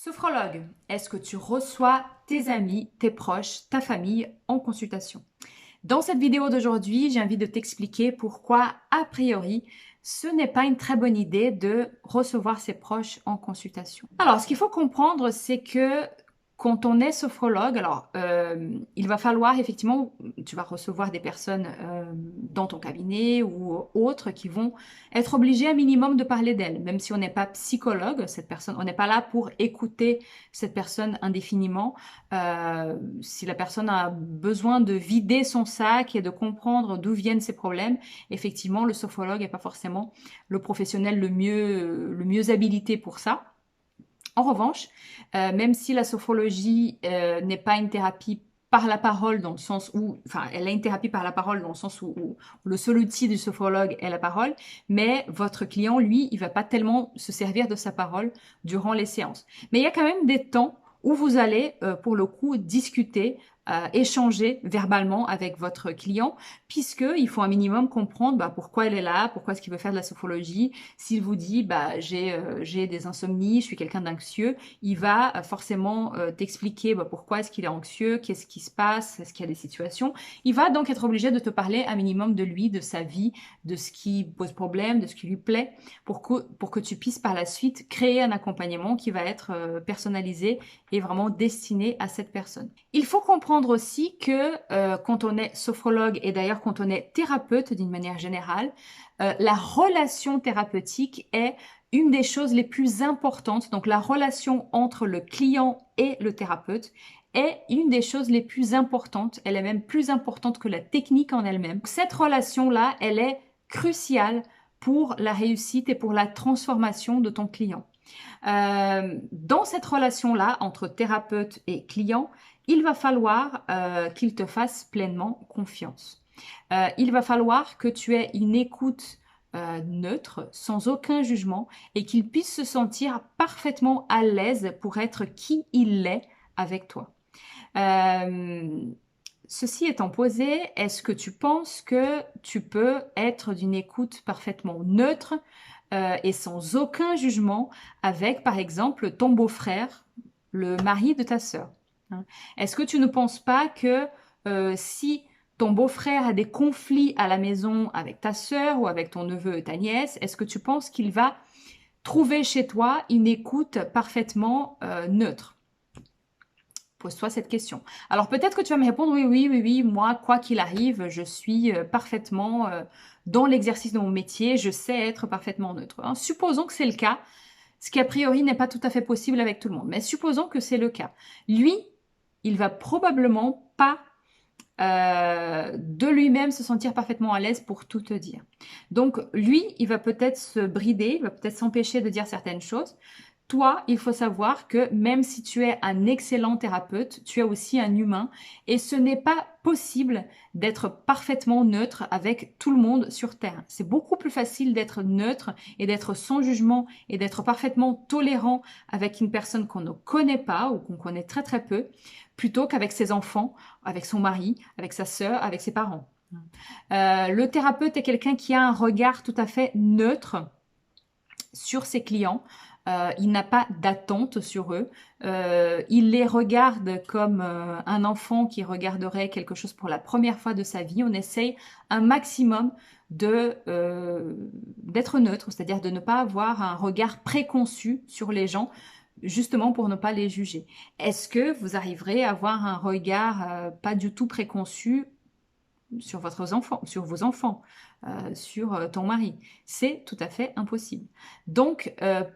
Sophrologue, est-ce que tu reçois tes amis, tes proches, ta famille en consultation? Dans cette vidéo d'aujourd'hui, j'ai envie de t'expliquer pourquoi, a priori, ce n'est pas une très bonne idée de recevoir ses proches en consultation. Alors, ce qu'il faut comprendre, c'est que quand on est sophrologue, il va falloir effectivement, tu vas recevoir des personnes dans ton cabinet ou autres qui vont être obligées un minimum de parler d'elles, même si on n'est pas psychologue, cette personne, on n'est pas là pour écouter cette personne indéfiniment. Si la personne a besoin de vider son sac et de comprendre d'où viennent ses problèmes, effectivement, le sophrologue n'est pas forcément le professionnel le mieux habilité pour ça. En revanche, même si la sophrologie n'est pas une thérapie par la parole dans le sens où, enfin, elle est une thérapie par la parole dans le sens où le seul outil du sophrologue est la parole, mais votre client, lui, il va pas tellement se servir de sa parole durant les séances. Mais il y a quand même des temps où vous allez, pour le coup, discuter, échanger verbalement avec votre client, puisqu'il faut un minimum comprendre pourquoi elle est là, pourquoi est-ce qu'il veut faire de la sophrologie. S'il vous dit j'ai des insomnies, je suis quelqu'un d'anxieux, il va forcément t'expliquer pourquoi est-ce qu'il est anxieux, qu'est-ce qui se passe, est-ce qu'il y a des situations. Il va donc être obligé de te parler un minimum de lui, de sa vie, de ce qui pose problème, de ce qui lui plaît, pour que tu puisses par la suite créer un accompagnement qui va être personnalisé et vraiment destiné à cette personne. Il faut comprendre aussi que quand on est sophrologue et d'ailleurs quand on est thérapeute d'une manière générale, la relation thérapeutique est une des choses les plus importantes. Donc la relation entre le client et le thérapeute est une des choses les plus importantes. Elle est même plus importante que la technique en elle-même. Cette relation-là, elle est cruciale pour la réussite et pour la transformation de ton client. Dans cette relation-là, entre thérapeute et client, il va falloir qu'il te fasse pleinement confiance. Il va falloir que tu aies une écoute neutre, sans aucun jugement, et qu'il puisse se sentir parfaitement à l'aise pour être qui il est avec toi. Ceci étant posé, est-ce que tu penses que tu peux être d'une écoute parfaitement neutre et sans aucun jugement avec, par exemple, ton beau-frère, le mari de ta sœur? Est-ce que tu ne penses pas que si ton beau-frère a des conflits à la maison avec ta sœur ou avec ton neveu et ta nièce, est-ce que tu penses qu'il va trouver chez toi une écoute parfaitement neutre? Pose-toi cette question. Alors peut-être que tu vas me répondre oui, moi, quoi qu'il arrive, je suis parfaitement dans l'exercice de mon métier, je sais être parfaitement neutre. Supposons que c'est le cas, ce qui a priori n'est pas tout à fait possible avec tout le monde, mais supposons que c'est le cas. Lui, il va probablement pas de lui-même se sentir parfaitement à l'aise pour tout te dire. Donc lui, il va peut-être se brider, il va peut-être s'empêcher de dire certaines choses. Toi, il faut savoir que même si tu es un excellent thérapeute, tu es aussi un humain et ce n'est pas possible d'être parfaitement neutre avec tout le monde sur Terre. C'est beaucoup plus facile d'être neutre et d'être sans jugement et d'être parfaitement tolérant avec une personne qu'on ne connaît pas ou qu'on connaît très très peu, plutôt qu'avec ses enfants, avec son mari, avec sa sœur, avec ses parents. Le thérapeute est quelqu'un qui a un regard tout à fait neutre sur ses clients. Il n'a pas d'attente sur eux. Il les regarde comme un enfant qui regarderait quelque chose pour la première fois de sa vie. On essaye un maximum d'être neutre, c'est-à-dire de ne pas avoir un regard préconçu sur les gens, justement pour ne pas les juger. Est-ce que vous arriverez à avoir un regard pas du tout préconçu sur vos enfants, sur ton mari? C'est tout à fait impossible. Donc,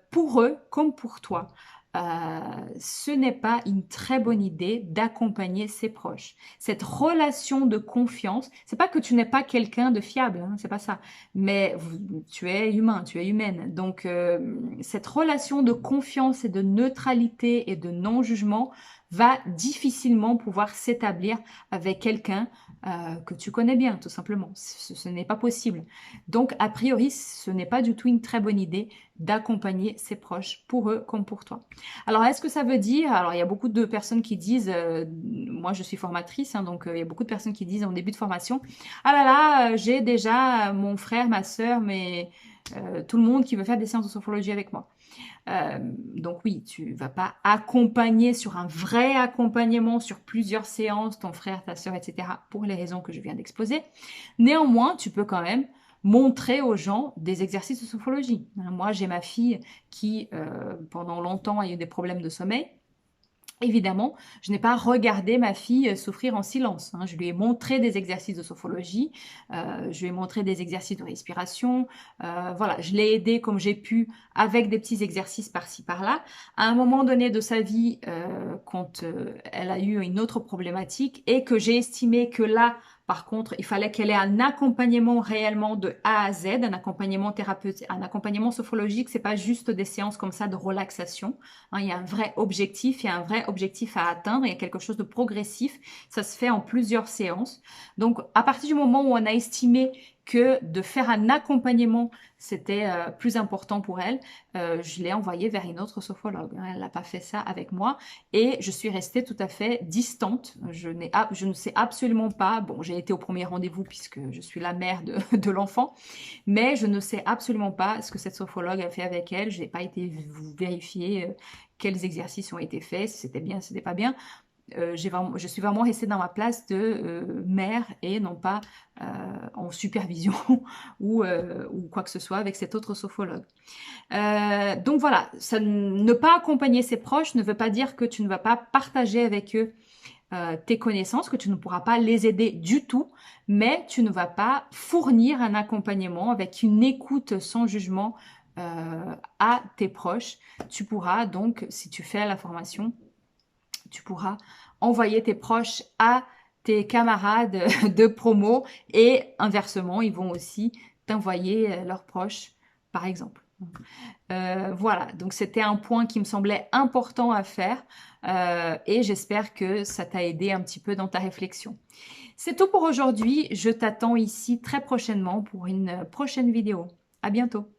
pour eux, comme pour toi, ce n'est pas une très bonne idée d'accompagner ses proches. Cette relation de confiance, c'est pas que tu n'es pas quelqu'un de fiable, c'est pas ça. Mais tu es humain, tu es humaine. Donc, cette relation de confiance et de neutralité et de non-jugement va difficilement pouvoir s'établir avec quelqu'un que tu connais bien, tout simplement. Ce n'est pas possible. Donc, a priori, ce n'est pas du tout une très bonne idée d'accompagner ses proches, pour eux comme pour toi. Alors, est-ce que ça veut dire... Alors, il y a beaucoup de personnes qui disent... moi, je suis formatrice, donc il y a beaucoup de personnes qui disent en début de formation, « Ah là là, j'ai déjà mon frère, ma sœur, tout le monde qui veut faire des séances de sophrologie avec moi. Donc oui, tu vas pas accompagner sur un vrai accompagnement sur plusieurs séances, ton frère, ta soeur, etc. pour les raisons que je viens d'exposer. Néanmoins, tu peux quand même montrer aux gens des exercices de sophrologie. Moi, j'ai ma fille qui, pendant longtemps, a eu des problèmes de sommeil. Évidemment, je n'ai pas regardé ma fille souffrir en silence. Je lui ai montré des exercices de sophrologie, je lui ai montré des exercices de respiration. Voilà, je l'ai aidée comme j'ai pu avec des petits exercices par-ci par-là. À un moment donné de sa vie, quand elle a eu une autre problématique et que j'ai estimé que là, par contre, il fallait qu'elle ait un accompagnement réellement de A à Z, un accompagnement thérapeutique, un accompagnement sophrologique. C'est pas juste des séances comme ça de relaxation. Il y a un vrai objectif, il y a un vrai objectif à atteindre, il y a quelque chose de progressif. Ça se fait en plusieurs séances. Donc, à partir du moment où on a estimé que de faire un accompagnement, c'était plus important pour elle, je l'ai envoyée vers une autre sophrologue. Elle n'a pas fait ça avec moi et je suis restée tout à fait distante. Je ne sais absolument pas, bon, j'ai été au premier rendez-vous puisque je suis la mère de l'enfant, mais je ne sais absolument pas ce que cette sophrologue a fait avec elle. Je n'ai pas été vérifier quels exercices ont été faits, si c'était bien, si c'était pas bien. Je suis vraiment restée dans ma place de mère et non pas en supervision ou quoi que ce soit avec cet autre sophrologue. Donc voilà, ne pas accompagner ses proches ne veut pas dire que tu ne vas pas partager avec eux tes connaissances, que tu ne pourras pas les aider du tout, mais tu ne vas pas fournir un accompagnement avec une écoute sans jugement à tes proches. Tu pourras donc, si tu fais la formation, tu pourras envoyer tes proches à tes camarades de promo et inversement, ils vont aussi t'envoyer leurs proches, par exemple. Voilà, donc c'était un point qui me semblait important à faire et j'espère que ça t'a aidé un petit peu dans ta réflexion. C'est tout pour aujourd'hui, je t'attends ici très prochainement pour une prochaine vidéo. À bientôt.